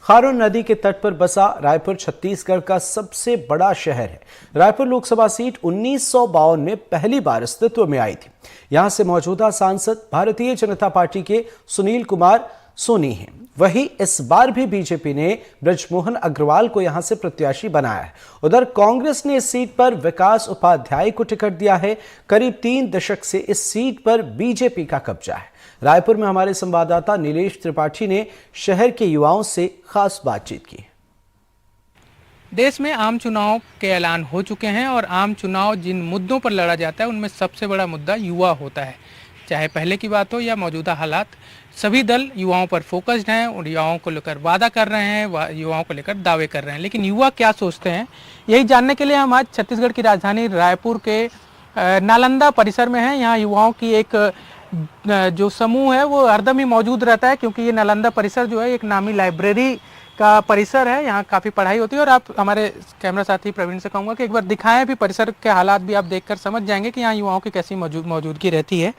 खारून नदी के तट पर बसा रायपुर छत्तीसगढ़ का सबसे बड़ा शहर है। रायपुर लोकसभा सीट 1952 में पहली बार अस्तित्व में आई थी। यहां से मौजूदा सांसद भारतीय जनता पार्टी के सुनील कुमार सोनी हैं। वहीं इस बार भी बीजेपी ने ब्रजमोहन अग्रवाल को यहां से प्रत्याशी बनाया है। उधर कांग्रेस ने इस सीट पर विकास उपाध्याय को टिकट दिया है। करीब 3 दशक से इस सीट पर बीजेपी का कब्जा है। रायपुर में हमारे संवाददाता नीलेश त्रिपाठी ने शहर के युवाओं से खास बातचीत की। देश में आम चुनाव के ऐलान हो चुके हैं और आम चुनाव जिन मुद्दों पर लड़ा जाता है उनमें सबसे बड़ा मुद्दा युवा होता है। चाहे पहले की बात हो या मौजूदा हालात, सभी दल युवाओं पर फोकस्ड हैं और युवाओं को लेकर वादा कर रहे हैं, युवाओं को लेकर दावे कर रहे हैं। लेकिन युवा क्या सोचते हैं, यही जानने के लिए हम आज छत्तीसगढ़ की राजधानी रायपुर के नालंदा परिसर में हैं। यहाँ युवाओं की एक जो समूह है वो हरदम ही मौजूद रहता है, क्योंकि ये नालंदा परिसर जो है एक नामी लाइब्रेरी का परिसर है। यहाँ काफ़ी पढ़ाई होती है। और आप हमारे कैमरा साथी प्रवीण से कहूँगा कि एक बार दिखाएं भी, परिसर के हालात भी आप देखकर समझ जाएंगे कि यहाँ युवाओं की कैसी मौजूदगी रहती है।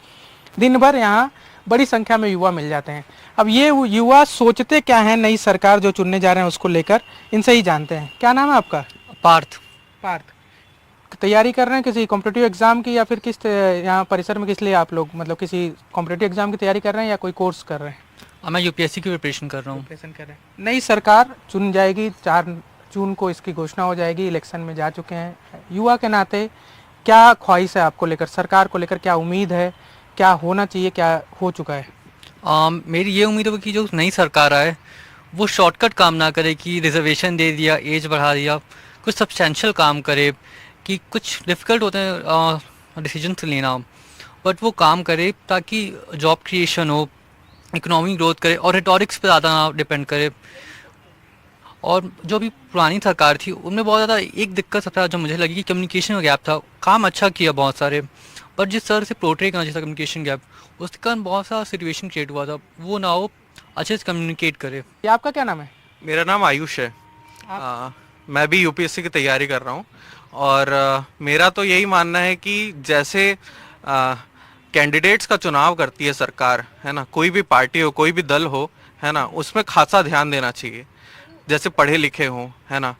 दिन भर यहाँ बड़ी संख्या में युवा मिल जाते हैं। अब ये युवा सोचते क्या हैं नई सरकार जो चुनने जा रहे हैं उसको लेकर, इनसे ही जानते हैं। क्या नाम है आपका? पार्थ। तैयारी कर रहे हैं किसी कॉम्पिटिटिव एग्जाम की, या फिर किस यहाँ परिसर में किस लिए आप लोग, मतलब किसी कॉम्पिटिटिव एग्जाम की तैयारी कर रहे हैं या कोई कोर्स कर रहे हैं? मैं यूपीएससी की प्रिपरेशन कर रहा हूँ। नई सरकार चुन जाएगी, 4 जून को इसकी घोषणा हो जाएगी। इलेक्शन में जा चुके हैं। युवा के नाते क्या ख्वाहिश है आपको लेकर, सरकार को लेकर क्या उम्मीद है, क्या होना चाहिए, क्या हो चुका है? मेरी ये उम्मीद है कि जो नई सरकार आए वो शॉर्टकट काम ना करे कि रिजर्वेशन दे दिया, एज बढ़ा दिया, कुछ सब्सटेंशियल काम करे। कि कुछ डिफ़िकल्ट होते हैं डिसीजंस लेना, बट वो काम करे ताकि जॉब क्रिएशन हो, इकोनॉमी ग्रोथ करे और रिटॉरिक्स पे ज़्यादा ना डिपेंड करे। और जो भी पुरानी सरकार थी उनमें बहुत ज़्यादा एक दिक्कत सबसे ज़्यादा जो मुझे लगी कि कम्युनिकेशन का गैप था। काम अच्छा किया बहुत सारे, पर जिस तरह से पोर्ट्रे करना चाहिए था कम्युनिकेशन गैप, उसके कारण बहुत सारा सिचुएशन क्रिएट हुआ था। वो ना हो, अच्छे से कम्युनिकेट करे। आपका क्या नाम है? मेरा नाम आयुष है। मैं भी यूपीएससी की तैयारी कर रहा हूँ और मेरा तो यही मानना है कि जैसे कैंडिडेट्स का चुनाव करती है सरकार, है ना, कोई भी पार्टी हो, कोई भी दल हो, है ना, उसमें खासा ध्यान देना चाहिए। जैसे पढ़े लिखे हों, है ना,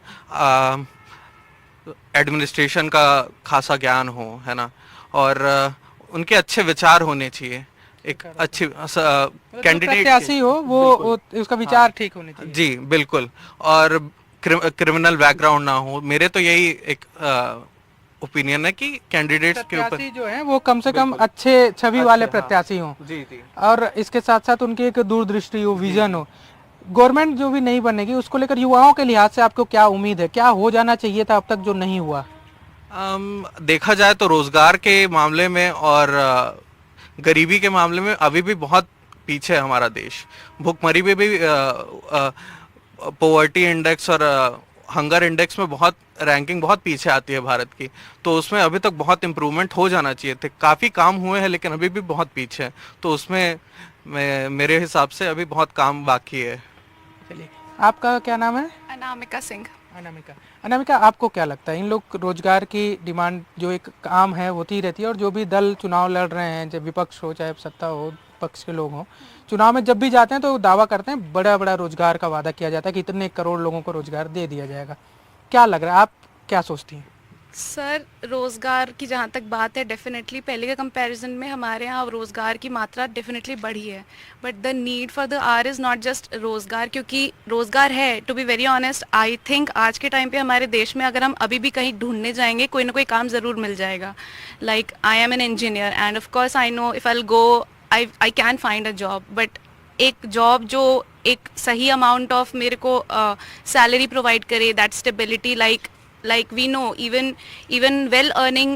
एडमिनिस्ट्रेशन का खासा ज्ञान हो, है ना, और उनके अच्छे विचार होने चाहिए। एक अच्छी कैंडिडेट प्रत्याशी हो वो उसका विचार ठीक होने चाहिए। जी बिल्कुल। और क्रिमिनल बैकग्राउंड ना हो। मेरे तो यही एक ओपिनियन है कि कैंडिडेट्स के ऊपर जो है वो कम से कम अच्छे छवि वाले प्रत्याशी हों। जी। और इसके साथ साथ उनकी एक दूरदृष्टि हो, विजन हो। गवर्नमेंट जो भी नहीं बनेगी उसको लेकर युवाओं के लिहाज से आपको क्या उम्मीद है, क्या हो जाना चाहिए था अब तक जो नहीं हुआ? देखा जाए तो रोजगार के मामले में और गरीबी के मामले में अभी भी बहुत पीछे है हमारा देश। भुखमरी में भी पॉवर्टी इंडेक्स और हंगर इंडेक्स में बहुत रैंकिंग बहुत पीछे आती है भारत की। तो उसमें अभी तक बहुत इम्प्रूवमेंट हो जाना चाहिए थे। काफ़ी काम हुए हैं लेकिन अभी भी बहुत पीछे है। तो उसमें मेरे हिसाब से अभी बहुत काम बाकी है। चलिए, आपका क्या नाम है? अनामिका सिंह। अनामिका, आपको क्या लगता है इन लोग रोजगार की डिमांड जो एक आम है होती रहती है, और जो भी दल चुनाव लड़ रहे हैं, चाहे विपक्ष हो चाहे सत्ता हो, पक्ष के लोग हों, चुनाव में जब भी जाते हैं तो दावा करते हैं, बड़ा बड़ा रोजगार का वादा किया जाता है कि इतने करोड़ लोगों को रोजगार दे दिया जाएगा। क्या लग रहा है, आप क्या सोचती हैं? सर, रोज़गार की जहाँ तक बात है, डेफिनेटली पहले के कंपैरिजन में हमारे यहाँ रोज़गार की मात्रा डेफिनेटली बढ़ी है। But the need for the hour is not just रोज़गार, क्योंकि रोज़गार है। To be very honest, I think आज के टाइम पे हमारे देश में अगर हम अभी भी कहीं ढूंढने जाएंगे कोई ना कोई काम ज़रूर मिल जाएगा। Like I M an engineer end of course I know if I go I can find a job, but एक जॉब जो एक सही अमाउंट ऑफ मेरे को सैलरी प्रोवाइड करे, that stability, like we know even well earning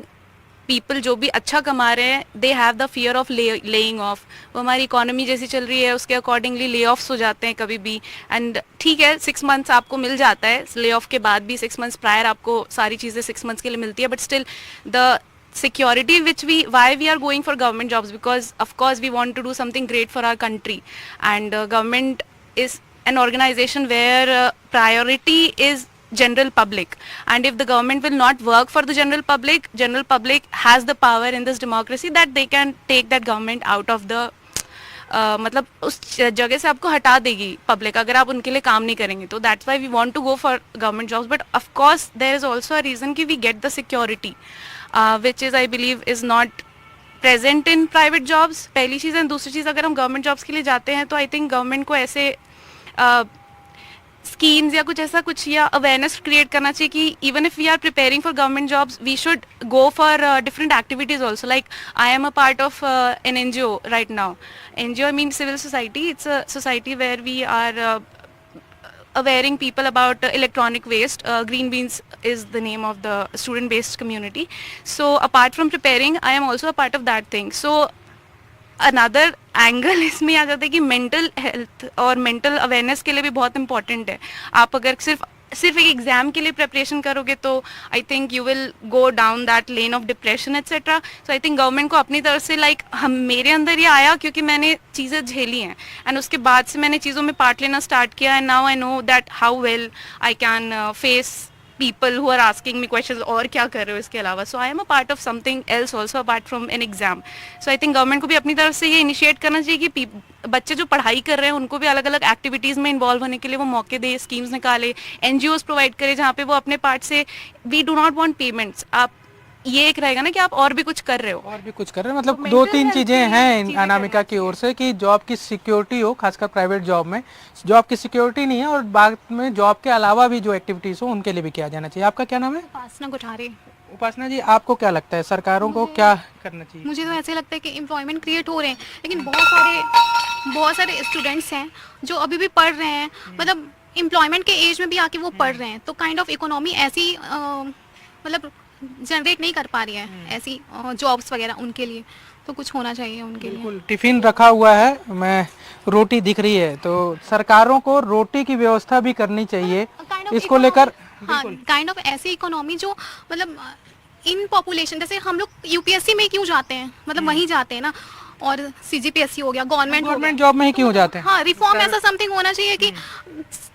people जो भी अच्छा कमा रहे हैं, they have the fear of laying off। वो हमारी इकोनॉमी जैसी चल रही है उसके अकॉर्डिंगली ले ऑफ्स हो जाते हैं कभी भी। एंड ठीक है, 6 मंथ्स आपको मिल जाता है, ले ऑफ के बाद भी 6 मंथ्स प्रायर आपको सारी चीज़ें 6 मंथ्स के लिए मिलती है, but still the security which why we are going for government jobs, because of course we want to do something great for our country, and government is an organization where priority is general public, and if the government will not work for the general public has the power in this democracy that they can take that government out of the मतलब उस जगह से आपको हटा देगी public अगर आप उनके लिए काम नहीं करेंगे। तो that's why we want to go for government jobs, but of course there is also a reason कि we get the security which is I believe is not present in private jobs, पहली चीज़ है। दूसरी चीज़, अगर हम government jobs के लिए जाते हैं तो आई थिंक गवर्नमेंट को ऐसे स्कीम्स या कुछ ऐसा कुछ या अवेयरनेस क्रिएट करना चाहिए कि even if we are preparing for government jobs we should go for different activities also. Like I am a part of an NGO right now. NGO I mean civil society. It's a society where we are awareing people about electronic waste. Green Beans is the name of the student-based community. So apart from preparing, I am also a part of that thing. So another angle इसमें आ जाता है कि mental health और mental awareness के लिए भी बहुत important है। आप अगर सिर्फ एक एग्जाम के लिए प्रिपरेशन करोगे तो I think you will go down that lane of depression etcetera. So I think government को अपनी तरफ से हम मेरे अंदर ये आया क्योंकि मैंने चीज़ें झेली हैं एंड उसके बाद से मैंने चीज़ों में पार्ट लेना स्टार्ट किया and now I know that how well I can face people who are asking me questions और क्या कर रहे हो इसके अलावा। So I am a part of something else also apart from an exam. So I think government को भी अपनी तरफ से ये इनिशिएट करना चाहिए कि बच्चे जो पढ़ाई कर रहे हैं उनको भी अलग अलग एक्टिविटीज़ में इन्वॉल्व होने के लिए वो मौके दे, स्कीम्स निकाले, NGOs प्रोवाइड करे जहाँ पे वो अपने पार्ट से we do not want payments. आप ये एक रहेगा ना कि आप और भी कुछ कर रहे हो, और भी कुछ कर रहे हैं। मतलब दो तीन चीजें हैं अनामिका की ओर से कि जॉब की सिक्योरिटी हो, खासकर प्राइवेट जॉब में जॉब की सिक्योरिटी नहीं है, और बाद में जॉब के अलावा भी जो एक्टिविटीज हो उनके लिए भी किया जाना चाहिए। आपका क्या नाम है? उपासना कोठारी। उपासना जी, आपको क्या लगता है सरकारों को क्या करना चाहिए? मुझे तो ऐसे लगता है कि एम्प्लॉयमेंट क्रिएट हो रहे हैं, लेकिन बहुत सारे स्टूडेंट्स हैं जो अभी भी पढ़ रहे हैं, मतलब एम्प्लॉयमेंट के एज में भी आके वो पढ़ रहे हैं, तो काइंड ऑफ इकोनॉमी ऐसी मतलब जनरेट नहीं कर पा रही है ऐसी जॉब्स वगैरह उनके लिए, तो कुछ होना चाहिए उनके लिए। बिल्कुल, टिफिन रखा हुआ है, मैं रोटी दिख रही है, तो सरकारों को रोटी की व्यवस्था भी करनी चाहिए इसको लेकर। हाँ, काइंड ऑफ ऐसी इकोनॉमी जो मतलब इन पॉपुलेशन, जैसे हम लोग UPSC में क्यों जाते हैं, मतलब वहीं जाते हैं ना, और CGPSC हो गया, गवर्नमेंट जॉब में ही क्यों जाते हैं? हाँ, रिफॉर्म ऐसा समथिंग होना चाहिए कि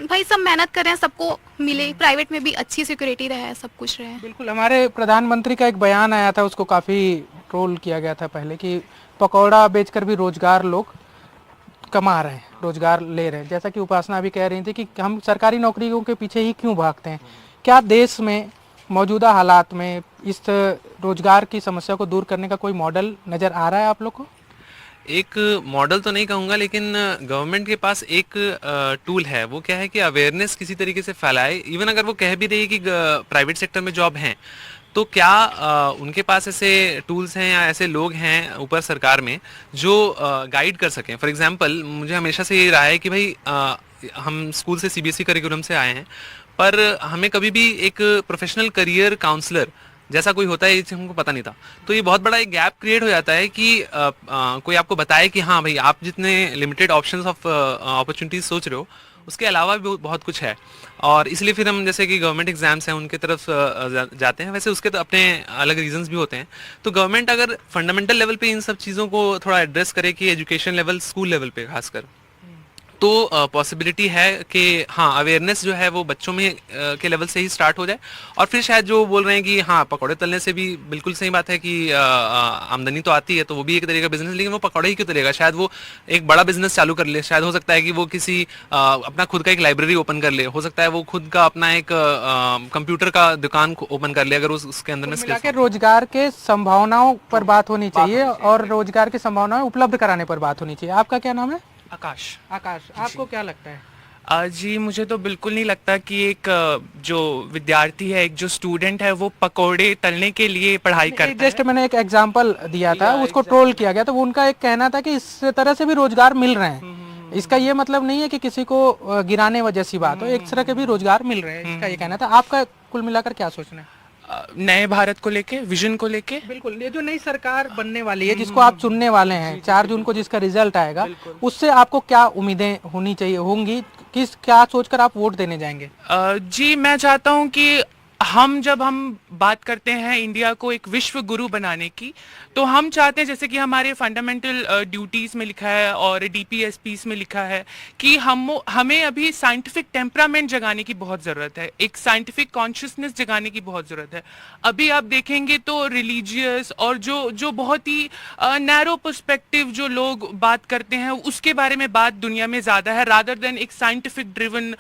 भाई सब मेहनत कर रहे हैं, सबको मिले, प्राइवेट में भी अच्छी सिक्योरिटी रहे, सब कुछ रहे। बिल्कुल, हमारे प्रधानमंत्री का एक बयान आया था, उसको काफ़ी ट्रोल किया गया था पहले कि पकौड़ा बेचकर भी रोजगार लोग कमा रहे हैं, रोजगार ले रहे हैं। जैसा कि उपासना भी कह रही थी कि हम सरकारी नौकरियों के पीछे ही क्यों भागते हैं। क्या देश में मौजूदा हालात में इस रोजगार की समस्या को दूर करने का कोई मॉडल नज़र आ रहा है आप लोग को? एक मॉडल तो नहीं कहूँगा, लेकिन गवर्नमेंट के पास एक टूल है। वो क्या है कि अवेयरनेस किसी तरीके से फैलाए। इवन अगर वो कह भी रही है कि प्राइवेट सेक्टर में जॉब हैं, तो क्या उनके पास ऐसे टूल्स हैं या ऐसे लोग हैं ऊपर सरकार में जो गाइड कर सकें। फॉर एग्जांपल, मुझे हमेशा से ये रहा है कि भाई हम स्कूल से CBSE करिकुलम से आए हैं, पर हमें कभी भी एक प्रोफेशनल करियर काउंसलर जैसा कोई होता है ये हमको पता नहीं था। तो ये बहुत बड़ा एक गैप क्रिएट हो जाता है कि कोई आपको बताए कि हाँ भाई, आप जितने लिमिटेड ऑप्शंस ऑफ अपॉर्चुनिटीज सोच रहे हो उसके अलावा भी बहुत कुछ है। और इसलिए फिर हम जैसे कि गवर्नमेंट एग्जाम्स हैं उनके तरफ जाते हैं। वैसे उसके तो अपने अलग रीजंस भी होते हैं। तो गवर्नमेंट अगर फंडामेंटल लेवल पे इन सब चीज़ों को थोड़ा एड्रेस करे कि एजुकेशन लेवल, स्कूल लेवल पे खासकर, तो पॉसिबिलिटी है कि हाँ, अवेयरनेस जो है वो बच्चों में के लेवल से ही स्टार्ट हो जाए। और फिर शायद जो बोल रहे हैं कि हाँ, पकौड़े तलने से भी बिल्कुल सही बात है कि आमदनी तो आती है, तो वो भी एक तरीके का बिजनेस, लेकिन वो पकौड़े ही क्यों तलेगा? शायद वो एक बड़ा बिजनेस चालू कर ले। शायद हो सकता है कि वो किसी अपना खुद का एक लाइब्रेरी ओपन कर ले, हो सकता है वो खुद का अपना एक कंप्यूटर का दुकान ओपन कर ले, अगर उसके अंदर में रोजगार के संभावनाओं पर बात होनी चाहिए और रोजगार की संभावनाएं उपलब्ध कराने पर बात होनी चाहिए। आपका क्या नाम है? आकाश। आकाश, आपको क्या लगता है? जी, मुझे तो बिल्कुल नहीं लगता कि एक जो विद्यार्थी है, एक जो स्टूडेंट है, वो पकोड़े तलने के लिए पढ़ाई करता है। जस्ट मैंने एक एग्जांपल दिया था, उसको ट्रोल किया गया, तो उनका एक कहना था कि इस तरह से भी रोजगार मिल रहे हैं। इसका ये मतलब नहीं है कि किसी को गिराने वजह सी बात हो, एक तरह के भी रोजगार मिल रहे हैं, इसका ये कहना था। आपका कुल मिलाकर क्या सोचना है नए भारत को लेके, विजन को लेके? बिल्कुल, ये जो नई सरकार बनने वाली है, जिसको आप चुनने वाले हैं 4 जून को, जिसका रिजल्ट आएगा, उससे आपको क्या उम्मीदें होंगी, क्या सोचकर आप वोट देने जाएंगे? जी, मैं चाहता हूँ कि जब हम बात करते हैं इंडिया को एक विश्व गुरु बनाने की, तो हम चाहते हैं, जैसे कि हमारे फंडामेंटल ड्यूटीज में लिखा है और डीपीएसपीस में लिखा है, कि हमें अभी साइंटिफिक टेम्परामेंट जगाने की बहुत ज़रूरत है, एक साइंटिफिक कॉन्शियसनेस जगाने की बहुत ज़रूरत है। अभी आप देखेंगे तो रिलीजियस और जो बहुत ही नैरो पर्सपेक्टिव जो लोग बात करते हैं, उसके बारे में बात दुनिया में ज़्यादा है, रादर देन एक साइंटिफिक ड्रिवन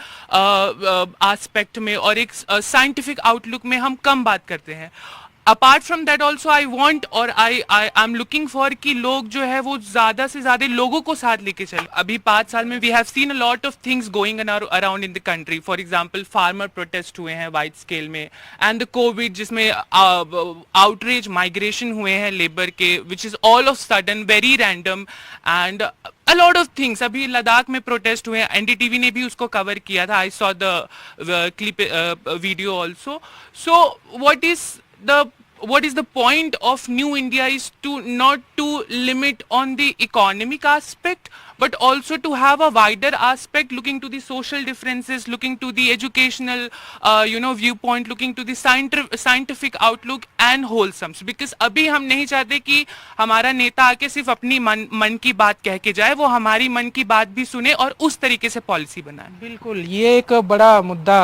एस्पेक्ट में और एक साइंटिफिक आउटलुक में हम कम बात करते हैं। Apart from that also I want और आई एम लुकिंग फॉर कि लोग जो है वो ज्यादा से ज्यादा लोगों को साथ लेके चले। अभी 5 साल में we have seen a lot of things going around in the country. For example farmer protest हुए हैं वाइड स्केल में, एंड द कोविड जिसमें आउटरीच माइग्रेशन हुए हैं लेबर के, which is all of sudden very random, and a lot of things। अभी लद्दाख में protest हुए हैं, एनडीटीवी ने भी उसको कवर किया था, I saw the clip video also. So what is the point of New India is to not to limit on the economic aspect, but also to have a wider aspect, looking to the social differences, looking to the educational viewpoint, looking to the scientific outlook and wholesomes। because अभी हम नहीं चाहते कि हमारा नेता आके सिर्फ अपनी मन की बात कह के जाए, वो हमारी मन की बात भी सुने और उस तरीके से पॉलिसी बनाए। बिल्कुल, ये एक बड़ा मुद्दा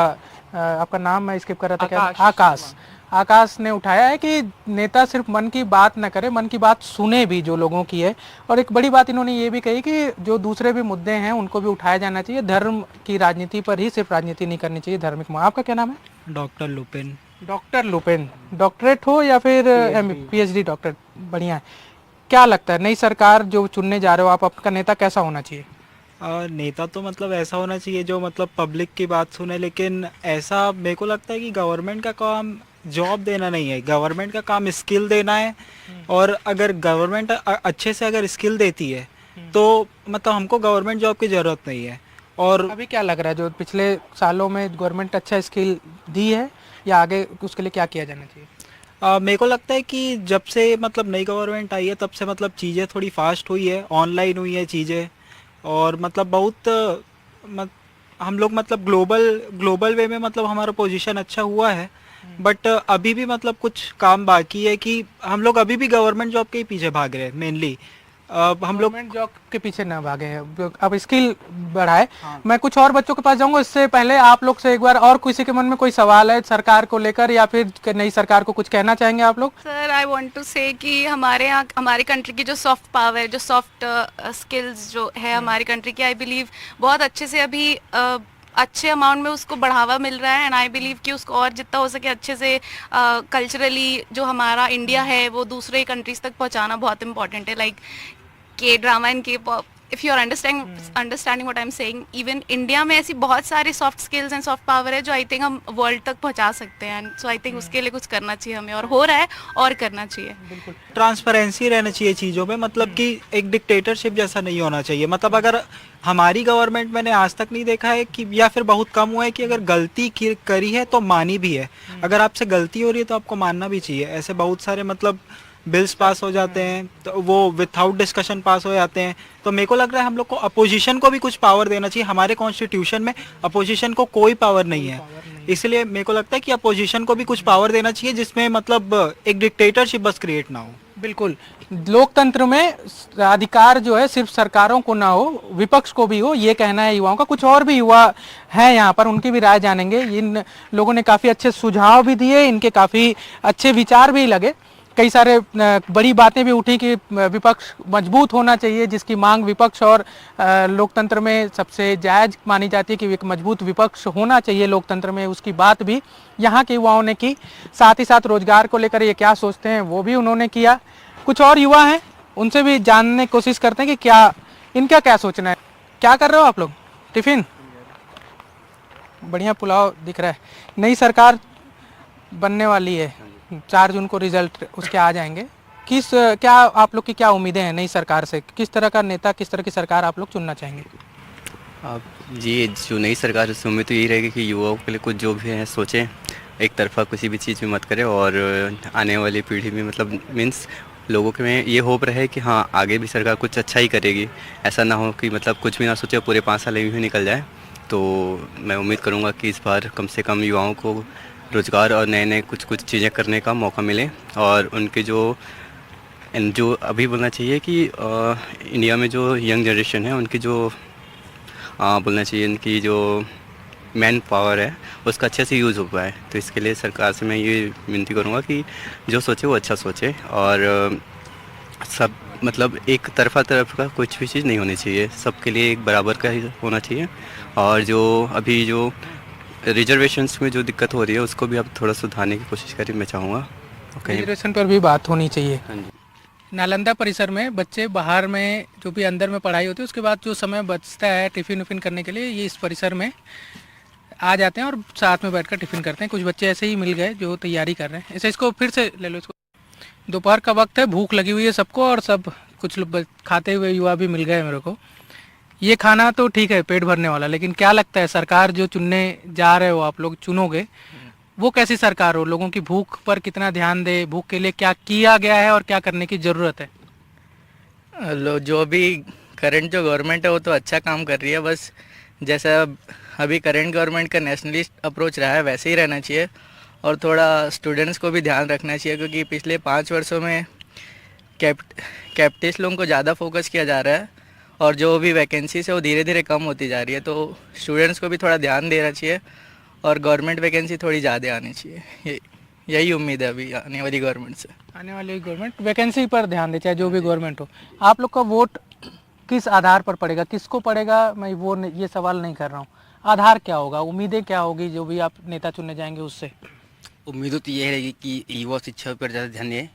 आपका नाम मैं स्किप कर रहा था, क्या आकाश ने उठाया है कि नेता सिर्फ मन की बात न करे, मन की बात सुने भी जो लोगों की है। और एक बड़ी बात इन्होंने ये भी कही कि जो दूसरे भी मुद्दे हैं उनको भी उठाया जाना चाहिए, धर्म की राजनीति पर ही सिर्फ राजनीति नहीं करनी चाहिए, धार्मिक। आपका क्या नाम है? Doctor Le Pen. Doctor Le Pen, doctorate हो या फिर पीएचडी डॉक्टर, बढ़िया है। क्या लगता है नई सरकार जो चुनने जा रहे हो आप, आपका नेता कैसा होना चाहिए? नेता तो मतलब ऐसा होना चाहिए जो मतलब पब्लिक की बात सुने, लेकिन ऐसा मेरे को लगता है कि गवर्नमेंट का काम जॉब देना नहीं है, गवर्नमेंट का काम स्किल देना है। और अगर गवर्नमेंट अच्छे से अगर स्किल देती है तो मतलब हमको गवर्नमेंट जॉब की ज़रूरत नहीं है। और अभी क्या लग रहा है, जो पिछले सालों में गवर्नमेंट अच्छा स्किल दी है या आगे उसके लिए क्या किया जाना चाहिए? मेरे को लगता है कि जब से मतलब नई गवर्नमेंट आई है तब से मतलब चीज़ें थोड़ी फास्ट हुई है, ऑनलाइन हुई है चीज़ें, और मतलब बहुत हम लोग मतलब ग्लोबल वे में मतलब हमारा पोजीशन अच्छा हुआ है। बट अभी भी मतलब कुछ काम बाकी है कि हम लोग अभी भी गवर्नमेंट जॉब के ही पीछे भाग रहे हैं मेनली। हम लोग गवर्नमेंट जॉब के पीछे ना भागे हैं, अब स्किल बढ़ाए। मैं कुछ और बच्चों के पास जाऊंगा, इससे पहले आप लोग से एक बार, और किसी के मन में कोई सवाल है सरकार को लेकर या फिर नई सरकार को कुछ कहना चाहेंगे आप लोग? सर आई वांट टू से कि हमारे यहाँ हमारी कंट्री की जो सॉफ्ट पावर, जो सॉफ्ट स्किल्स जो है हमारी कंट्री की, आई बिलीव बहुत अच्छे से अभी अच्छे अमाउंट में उसको बढ़ावा मिल रहा है। एंड आई बिलीव कि उसको और जितना हो सके अच्छे से कल्चरली जो हमारा इंडिया है वो दूसरे कंट्रीज तक पहुंचाना बहुत इंपॉर्टेंट है। लाइक के ड्रामा एंड के pop, if you are understanding what I am saying, even India में ऐसी बहुत सारी soft skills and soft power है जो आई थिंक हम वर्ल्ड तक पहुंचा सकते हैं। सो आई थिंक उसके लिए कुछ करना चाहिए हमें, और हो रहा है और करना चाहिए। बिल्कुल ट्रांसपेरेंसी रहना चाहिए चीज़ों में, मतलब कि एक डिक्टेटरशिप जैसा नहीं होना चाहिए। मतलब अगर हमारी गवर्नमेंट मैंने आज तक नहीं देखा है कि, या फिर बहुत कम हुआ है कि अगर गलती करी है तो मानी भी है। अगर आपसे गलती हो रही है तो आपको मानना भी चाहिए। ऐसे बहुत सारे मतलब बिल्स पास हो जाते हैं तो वो विथआउट डिस्कशन पास हो जाते हैं। तो मेरे को लग रहा है हम लोग को अपोजिशन को भी कुछ पावर देना चाहिए। हमारे कॉन्स्टिट्यूशन में अपोजिशन को कोई पावर नहीं है, इसलिए मेरे को लगता है कि अपोजिशन को भी कुछ पावर देना चाहिए, जिसमें मतलब एक डिक्टेटरशिप बस क्रिएट ना हो। बिल्कुल, लोकतंत्र में अधिकार जो है सिर्फ सरकारों को ना हो, विपक्ष को भी हो, ये कहना है युवाओं का। कुछ और भी युवा हैं यहाँ पर, उनकी भी राय जानेंगे। इन लोगों ने काफ़ी अच्छे सुझाव भी दिए, इनके काफ़ी अच्छे विचार भी लगे। कई सारे बड़ी बातें भी उठी कि विपक्ष मजबूत होना चाहिए, जिसकी मांग विपक्ष और लोकतंत्र में सबसे जायज़ मानी जाती है कि एक मजबूत विपक्ष होना चाहिए लोकतंत्र में। उसकी बात भी यहाँ के युवाओं ने की। साथ ही साथ रोजगार को लेकर ये क्या सोचते हैं वो भी उन्होंने किया। कुछ और युवा हैं, उनसे भी जानने की कोशिश करते हैं कि क्या इनका क्या सोचना है। क्या कर रहे हो आप लोग? टिफिन? बढ़िया पुलाव दिख रहा है। नई सरकार बनने वाली है, 4 जून को रिजल्ट उसके आ जाएंगे। क्या आप लोग की क्या उम्मीदें हैं नई सरकार से? किस तरह का नेता, किस तरह की सरकार आप लोग चुनना चाहेंगे? आप जी, जो नई सरकार है उससे उम्मीद तो यही रहेगी कि युवाओं के लिए कुछ जो भी है सोचें, एक तरफा किसी भी चीज़ में मत करें, और आने वाली पीढ़ी में मतलब मीन्स लोगों के में ये होप रहे कि हाँ आगे भी सरकार कुछ अच्छा ही करेगी। ऐसा ना हो कि मतलब कुछ भी ना सोचे पूरे 5 साल यूँ ही निकल जाए। तो मैं उम्मीद करूँगा कि इस बार कम से कम युवाओं को रोज़गार और नए नए कुछ कुछ चीज़ें करने का मौका मिले। और उनके जो अभी बोलना चाहिए कि इंडिया में जो यंग जनरेशन है उनकी जो बोलना चाहिए उनकी जो मैन पावर है उसका अच्छे से यूज़ हो पाए। तो इसके लिए सरकार से मैं ये विनती करूँगा कि जो सोचे वो अच्छा सोचे और सब मतलब एक तरफ का कुछ भी चीज़ नहीं होनी चाहिए, सबके लिए एक बराबर का ही होना चाहिए। और जो अभी जो रिजर्वेशंस में जो दिक्कत हो रही है उसको भी अब थोड़ा सुधारने की कोशिश करें, मैं चाहूँगा। रिजर्वेशन पर भी बात होनी चाहिए। हाँ जी। नालंदा परिसर में बच्चे बाहर में जो भी अंदर में पढ़ाई होती है उसके बाद जो समय बचता है टिफ़िन उफ़िन करने के लिए ये इस परिसर में आ जाते हैं और साथ में बैठकर टिफ़िन करते हैं। कुछ बच्चे ऐसे ही मिल गए जो तैयारी कर रहे हैं। ऐसे इसको फिर से ले लो इसको। दोपहर का वक्त है, भूख लगी हुई है सबको और सब कुछ लोग खाते हुए युवा भी मिल गए मेरे को। ये खाना तो ठीक है पेट भरने वाला, लेकिन क्या लगता है सरकार जो चुनने जा रहे हो आप लोग चुनोगे वो कैसी सरकार हो? लोगों की भूख पर कितना ध्यान दे, भूख के लिए क्या किया गया है और क्या करने की ज़रूरत है? जो भी करंट जो गवर्नमेंट है वो तो अच्छा काम कर रही है, बस जैसा अभी करंट गवर्नमेंट का नेशनलिस्ट अप्रोच रहा है वैसे ही रहना चाहिए। और थोड़ा स्टूडेंट्स को भी ध्यान रखना चाहिए क्योंकि पिछले 5 वर्षों में कैपिटलिस्ट लोगों को ज़्यादा फोकस किया जा रहा है और जो भी वैकेंसीज है वो धीरे धीरे कम होती जा रही है। तो स्टूडेंट्स को भी थोड़ा ध्यान देना चाहिए और गवर्नमेंट वैकेंसी थोड़ी ज़्यादा आनी चाहिए। यही उम्मीद है अभी आने वाली गवर्नमेंट से। आने वाली गवर्नमेंट वैकेंसी पर ध्यान दे, चाहे जो भी गवर्नमेंट हो। आप लोग का वोट किस आधार पर पड़ेगा, किसको पड़ेगा? मैं ये सवाल नहीं कर रहा हूँ। आधार क्या होगा, उम्मीदें क्या होगी जो भी आप नेता चुनने जाएंगे उससे? उम्मीद तो ये रहेगी कि युवा शिक्षा पर ज़्यादा ध्यान दें,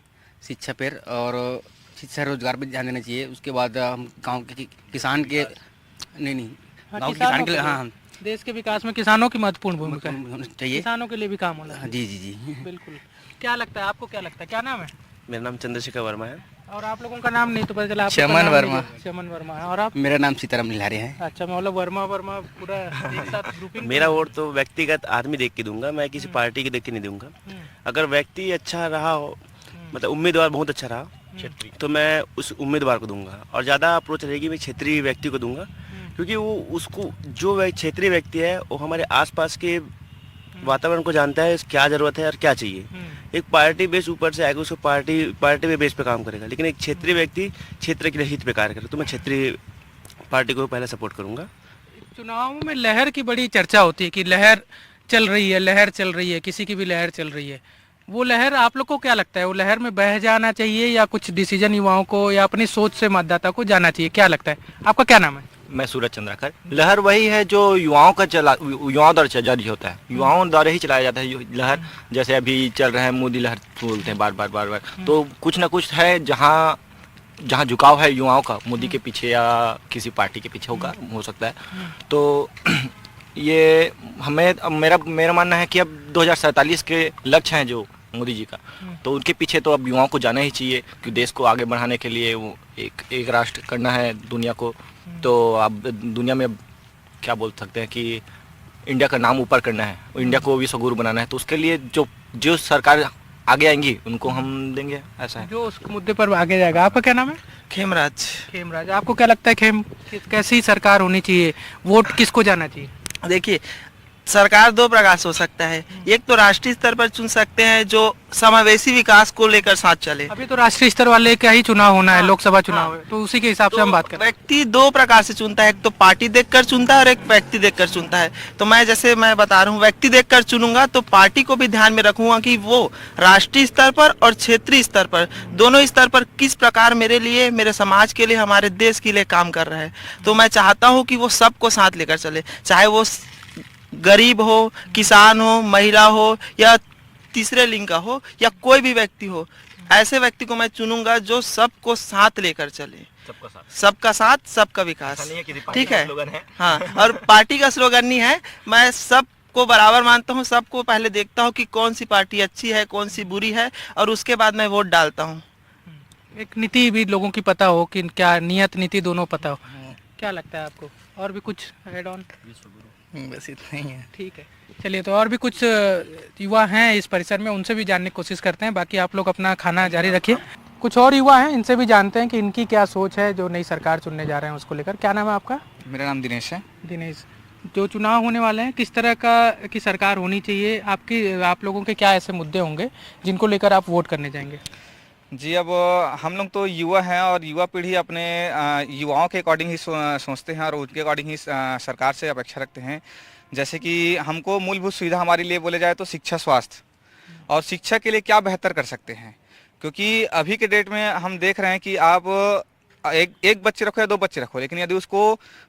शिक्षा पर और शिक्षा रोजगार पर ध्यान देना चाहिए। उसके बाद हम गांव के किसान के गांव के किसान के लिए हाँ देश के विकास में किसानों की महत्वपूर्ण भूमिका चाहिए, किसानों के लिए भी काम होना जी जी जी बिल्कुल। क्या लगता है आपको, क्या लगता है, क्या नाम है? मेरा नाम चंद्रशेखर वर्मा है। और आप लोगों का नाम नहीं तो पता चला। चमन वर्मा। चमन वर्मा है। और आप? मेरा नाम सीताराम निलारे है। अच्छा, मतलब वर्मा पूरा एक साथ ग्रुपिंग। मेरा वोट तो व्यक्तिगत आदमी देख के दूंगा, मैं किसी पार्टी के देख के नहीं दूंगा। अगर व्यक्ति अच्छा रहा हो, मतलब उम्मीदवार बहुत अच्छा रहा तो मैं उस उम्मीदवार को दूंगा। और ज़्यादा अप्रोच रहेगी मैं क्षेत्रीय व्यक्ति को दूंगा क्योंकि वो उसको जो क्षेत्रीय व्यक्ति है वो हमारे आसपास के वातावरण को जानता है, क्या ज़रूरत है और क्या चाहिए। एक पार्टी बेस ऊपर से आएगा, उसको पार्टी में बेस पे काम करेगा, लेकिन एक क्षेत्रीय व्यक्ति क्षेत्र के हित पे कार्य करे तो मैं क्षेत्रीय पार्टी को पहले सपोर्ट करूंगा। चुनाव में लहर की बड़ी चर्चा होती है कि लहर चल रही है, किसी की भी लहर चल रही है। वो लहर आप लोग को क्या लगता है, वो लहर में बह जाना चाहिए या कुछ डिसीजन युवाओं को या अपनी सोच से मतदाता को जाना चाहिए? क्या लगता है? आपका क्या नाम है? मैं सूरज चंद्राकर। लहर वही है जो युवाओं द्वारा जारी होता है, युवाओं द्वारा ही चलाया जाता है लहर। जैसे अभी चल रहे हैं मोदी लहर बोलते हैं बार, तो कुछ ना कुछ है जहाँ झुकाव है युवाओं का मोदी के पीछे या किसी पार्टी के पीछे हो सकता है। तो ये मेरा मानना है कि अब 2047 के लक्ष्य हैं जो मोदी जी का, तो उनके पीछे तो अब युवाओं को जाना ही चाहिए कि देश को आगे बढ़ाने के लिए वो एक राष्ट्र करना है दुनिया को। तो अब दुनिया में क्या बोल सकते हैं कि इंडिया का नाम ऊपर करना है, इंडिया को विश्व गुरु बनाना है। तो उसके लिए जो सरकार आगे आएंगी उनको हम देंगे, ऐसा है। जो उस मुद्दे पर आगे जाएगा। आपका क्या नाम है? खेमराज। आपको क्या लगता है कैसी सरकार होनी चाहिए, वोट किसको जाना चाहिए? देखिए, सरकार 2 प्रकार से हो सकता है। एक तो राष्ट्रीय स्तर पर चुन सकते हैं जो समावेशी विकास को लेकर साथ चले। अभी तो राष्ट्रीय स्तर वाले का ही चुनाव होना है, लोकसभा चुनाव है, तो उसी के हिसाब से हम बात करें। व्यक्ति 2 प्रकार से चुनता है, एक तो पार्टी देखकर चुनता है और एक व्यक्ति देखकर चुनता है। तो मैं बता रहा हूँ, व्यक्ति देखकर चुनूंगा तो पार्टी को भी ध्यान में रखूंगा कि वो राष्ट्रीय स्तर पर और क्षेत्रीय स्तर पर, दोनों स्तर पर किस प्रकार मेरे लिए, मेरे समाज के लिए, हमारे देश के लिए काम कर रहा है। तो मैं चाहता हूँ कि वो सबको साथ लेकर चले, चाहे वो गरीब हो, किसान हो, महिला हो या तीसरे लिंग का हो या कोई भी व्यक्ति हो। ऐसे व्यक्ति को मैं चुनूंगा जो सबको साथ लेकर चले। सबका साथ सबका विकास, ठीक है? हाँ, और पार्टी का स्लोगन नहीं है। मैं सबको बराबर मानता हूँ, सबको पहले देखता हूँ कि कौन सी पार्टी अच्छी है, कौन सी बुरी है, और उसके बाद मैं वोट डालता हूँ। एक नीति भी लोगों की पता हो कि क्या नियत नीति दोनों पता हो। क्या लगता है आपको? और भी कुछ ऐड ऑन? बस इतना ही है। ठीक है, चलिए। तो और भी कुछ युवा हैं इस परिसर में, उनसे भी जानने की कोशिश करते हैं। बाकी आप लोग अपना खाना जारी रखिए। कुछ और युवा हैं, इनसे भी जानते हैं कि इनकी क्या सोच है जो नई सरकार चुनने जा रहे हैं उसको लेकर। क्या नाम है आपका? मेरा नाम दिनेश है। दिनेश, जो चुनाव होने वाले हैं किस तरह की सरकार होनी चाहिए, आप लोगों के क्या ऐसे मुद्दे होंगे जिनको लेकर आप वोट करने जाएंगे? जी, अब हम लोग तो युवा हैं और युवा पीढ़ी अपने युवाओं के अकॉर्डिंग ही सोचते हैं और उनके अकॉर्डिंग ही सरकार से अपेक्षा रखते हैं। जैसे कि हमको मूलभूत सुविधा हमारे लिए बोले जाए तो शिक्षा, स्वास्थ्य, और शिक्षा के लिए क्या बेहतर कर सकते हैं, क्योंकि अभी के डेट में हम देख रहे हैं कि आप एक बच्चे रखो या 2 बच्चे रखो, लेकिन यदि उसको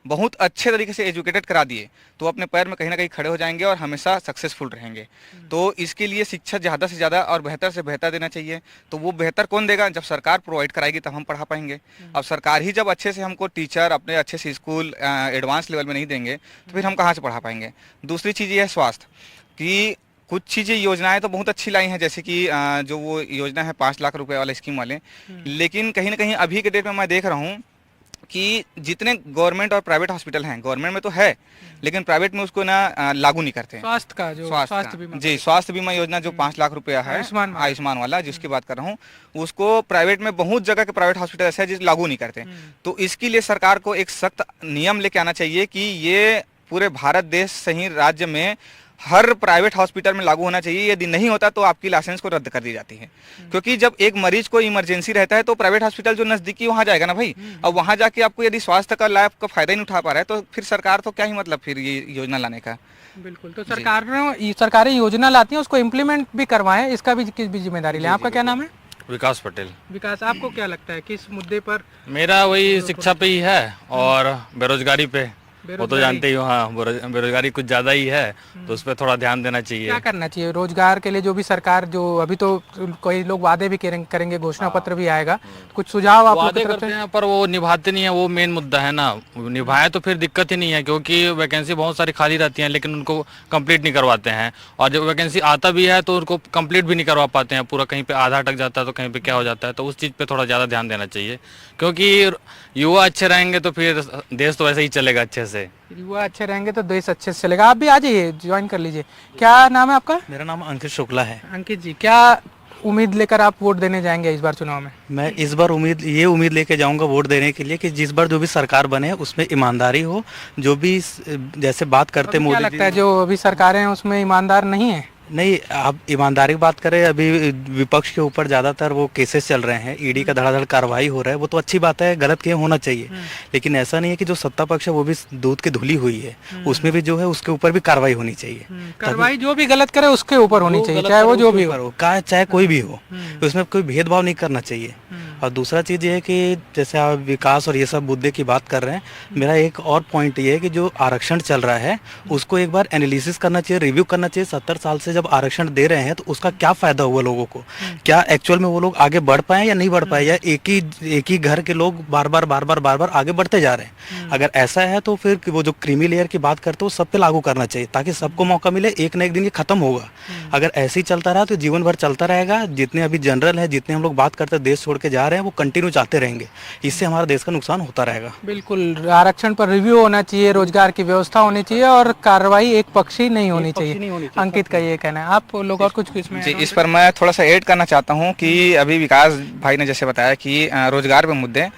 बहुत अच्छे तरीके से एजुकेटेड करा दिए तो अपने पैर में कहीं ना कहीं खड़े हो जाएंगे और हमेशा सक्सेसफुल रहेंगे। तो इसके लिए शिक्षा ज़्यादा से ज़्यादा और बेहतर से बेहतर देना चाहिए। तो वो बेहतर कौन देगा? जब सरकार प्रोवाइड कराएगी तब हम पढ़ा पाएंगे। अब सरकार ही जब अच्छे से हमको टीचर अपने अच्छे से स्कूल एडवांस लेवल में नहीं देंगे तो फिर हम कहाँ से पढ़ा पाएंगे। दूसरी चीज़ ये है स्वास्थ्य की कुछ चीज़ें योजनाएं तो बहुत अच्छी लाई हैं, जैसे कि जो वो योजना है 5 लाख रुपए वाला स्कीम वाले, लेकिन कहीं ना कहीं अभी के डेट में मैं देख रहा हूँ कि जितने गवर्नमेंट और प्राइवेट हॉस्पिटल हैं, गवर्नमेंट में तो है लेकिन प्राइवेट में उसको ना लागू नहीं करते हैं। स्वास्थ्य बीमा, जी, स्वास्थ्य बीमा योजना जो 5 लाख रुपया है आयुष्मान वाला जिसकी बात कर रहा हूँ, उसको प्राइवेट में बहुत जगह के प्राइवेट हॉस्पिटल ऐसे हैं जिस लागू नहीं करते। तो इसके लिए सरकार को एक सख्त नियम लेके आना चाहिए कि ये पूरे भारत देश सही राज्य में हर प्राइवेट हॉस्पिटल में लागू होना चाहिए। यदि नहीं होता तो आपकी लाइसेंस को रद्द कर दी जाती है, क्योंकि जब एक मरीज को इमरजेंसी रहता है तो प्राइवेट हॉस्पिटल जो नजदीकी वहाँ जाएगा ना भाई। अब वहाँ जाके आपको यदि स्वास्थ्य का लाभ का फायदा ही नहीं उठा पा रहा है तो फिर सरकार तो क्या ही मतलब फिर ये योजना लाने का। बिल्कुल, तो सरकारें योजना लाती हैं उसको इम्प्लीमेंट भी करवाएं, इसका भी जिम्मेदारी लें। आपका क्या नाम है? विकास पटेल। विकास, आपको क्या लगता है किस मुद्दे पर? मेरा वही शिक्षा पे ही है और बेरोजगारी पे। वो तो जानते ही हो, हाँ, बेरोजगारी कुछ ज्यादा ही है तो उस पर थोड़ा ध्यान देना चाहिए। क्या करना चाहिए रोजगार के लिए? जो भी सरकार, जो अभी तो कोई लोग वादे भी करेंगे, घोषणा पत्र भी आएगा, कुछ सुझाव आप वादे करते हैं पर वो निभाते नहीं है, वो मेन मुद्दा है ना। निभाए तो फिर दिक्कत ही नहीं है, क्योंकि वैकेंसी बहुत सारी खाली रहती हैं लेकिन उनको कंप्लीट नहीं करवाते हैं, और जब वैकेंसी आता भी है तो उनको कंप्लीट भी नहीं करवा पाते हैं, पूरा कहीं पे आधा अटक जाता है तो कहीं पे क्या हो जाता है। तो उस चीज़ पे थोड़ा ज़्यादा ध्यान देना चाहिए, क्योंकि युवा अच्छे रहेंगे तो फिर देश तो वैसे ही चलेगा अच्छे से। युवा अच्छे रहेंगे तो देश अच्छे से चलेगा। आप भी आ जाइए, ज्वाइन कर लीजिए। क्या नाम है आपका? मेरा नाम अंकित शुक्ला है। अंकित जी, क्या उम्मीद लेकर आप वोट देने जाएंगे इस बार चुनाव में? मैं इस बार उम्मीद लेके जाऊंगा वोट देने के लिए कि जिस बार जो भी सरकार बने उसमें ईमानदारी हो। जो भी जैसे बात करते मोदी, क्या लगता है जो अभी सरकारें हैं उसमें ईमानदार नहीं है? नहीं, आप ईमानदारी की बात करें, अभी विपक्ष के ऊपर ज़्यादातर वो केसेस चल रहे हैं, ईडी का धड़ाधड़ कार्रवाई हो रहा है, वो तो अच्छी बात है, गलत क्यों होना चाहिए, लेकिन ऐसा नहीं है कि जो सत्ता पक्ष है वो भी दूध की धुली हुई है, उसमें भी जो है उसके ऊपर भी कार्रवाई होनी चाहिए। कार्रवाई जो भी गलत करे उसके ऊपर होनी चाहिए, चाहे वो जो भी हो, चाहे कोई भी हो, उसमें कोई भेदभाव नहीं करना चाहिए। और दूसरा चीज़ ये है कि जैसे आप विकास और ये सब मुद्दे की बात कर रहे हैं, मेरा एक और पॉइंट ये है कि जो आरक्षण चल रहा है उसको एक बार एनालिसिस करना चाहिए, रिव्यू करना चाहिए। 70 साल से जब आरक्षण दे रहे हैं तो उसका क्या फायदा हुआ लोगों को, क्या एक्चुअल में वो लोग आगे बढ़ पाए या नहीं बढ़ पाए, या एक ही घर के लोग बार बार आगे बढ़ते जा रहे हैं। अगर ऐसा है तो फिर वो जो क्रीमी लेयर की बात करते हैं वो सब पे लागू करना चाहिए, ताकि सबको मौका मिले। एक न एक दिन ये खत्म होगा। अगर ऐसे ही चलता रहा तो जीवन भर चलता रहेगा। जितने अभी जनरल है, जितने हम लोग बात करते हैं देश छोड़ के जा रहे हैं, वो कंटिन्यू चाहते रहेंगे। इससे हमारा देश का नुकसान होता रहेगा। बिल्कुल, आरक्षण पर रिव्यू होना चाहिए, रोजगार की व्यवस्था होनी चाहिए और कार्रवाई एक पक्षी नहीं होनी चाहिए। अंकित का ये कहना है। आप लोग और कुछ इसमें? जी, इस पर मैं थोड़ा सा ऐड करना चाहता हूँ कि अभी विकास भाई ने जैसे बताया कि रोजगार पे मुद्दे,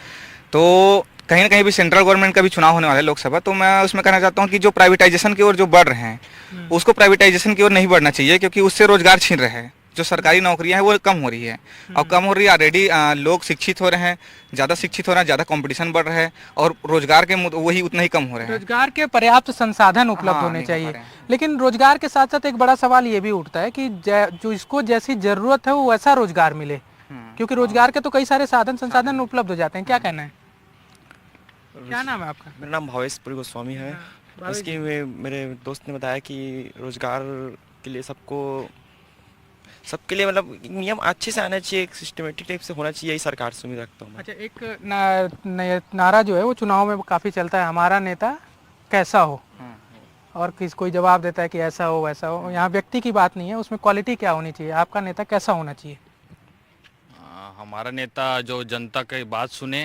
तो कहीं ना कहीं भी सेंट्रल गवर्नमेंट का भी चुनाव होने वाला है लोकसभा, तो मैं उसमें कहना चाहता हूँ कि जो प्राइवेटाइजेशन की ओर जो बढ़ रहे हैं उसको प्राइवेटाइजेशन की ओर नहीं बढ़ना चाहिए, क्योंकि उससे रोजगार छीन रहे हैं। जो सरकारी नौकरियां हैं वो कम हो रही है और कम हो रही है ऑलरेडी। लोग शिक्षित हो रहे हैं, ज़्यादा शिक्षित हो रहे हैं, ज़्यादा कंपटीशन बढ़ रहा है और रोजगार के वही उतना ही कम हो रहे हैं। रोजगार के पर्याप्त संसाधन उपलब्ध होने चाहिए, लेकिन रोजगार के साथ साथ एक बड़ा सवाल ये भी उठता है कि जो इसको जैसी जरूरत है वो वैसा रोजगार मिले, क्योंकि रोजगार के तो कई सारे साधन संसाधन उपलब्ध हो जाते हैं। क्या कहना है? क्या नाम है आपका? मेरा नाम भावेश पुरी गोस्वामी है। इसकी मेरे दोस्त ने बताया कि रोजगार के लिए सबके लिए मतलब नियम अच्छे से आना चाहिए, एक सिस्टमेटिक टाइप से होना चाहिए, यही सरकार से उम्मीद रखता हूँ। अच्छा, एक नारा जो है वो चुनाव में काफ़ी चलता है, हमारा नेता कैसा हो, और कोई जवाब देता है कि ऐसा हो वैसा हो। यहाँ व्यक्ति की बात नहीं है, उसमें क्वालिटी क्या होनी चाहिए, आपका नेता कैसा होना चाहिए? हमारा नेता जो जनता की बात सुने,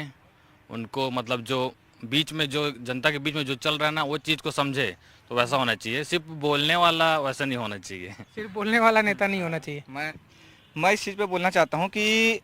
उनको मतलब जो बीच में जो जनता के बीच में जो चल रहा है ना वो चीज़ को समझे, तो वैसा होना चाहिए। सिर्फ बोलने वाला वैसा नहीं होना चाहिए। सिर्फ बोलने वाला नेता नहीं होना चाहिए। मैं इस चीज़ पे बोलना चाहता हूँ कि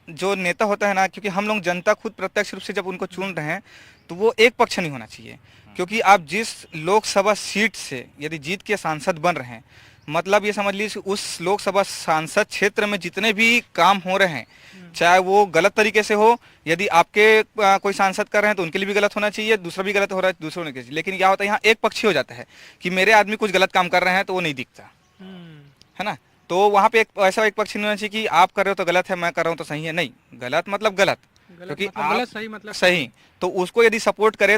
जो नेता होता है ना, क्योंकि हम लोग जनता खुद प्रत्यक्ष रूप से जब उनको चुन रहे हैं तो वो एक पक्ष नहीं होना चाहिए, क्योंकि आप जिस लोकसभा सीट से यदि जीत के सांसद बन रहे हैं, मतलब ये समझ लीजिए उस लोकसभा सांसद क्षेत्र में जितने भी काम हो रहे हैं, चाहे वो गलत तरीके से हो, यदि आपके कोई सांसद कर रहे हैं तो उनके लिए भी गलत होना चाहिए, दूसरा भी गलत हो रहा है दूसरों ने चाहिए। लेकिन क्या होता है यहाँ एक पक्षी हो जाता है कि मेरे आदमी कुछ गलत काम कर रहे हैं तो वो नहीं दिखता है ना। तो वहाँ पे ऐसा एक पक्षी नहीं होना चाहिए कि आप कर रहे हो तो गलत है, मैं कर रहा हूँ तो सही है। नहीं, गलत मतलब गलत, क्योंकि गलत सही मतलब सही, तो उसको यदि सपोर्ट करे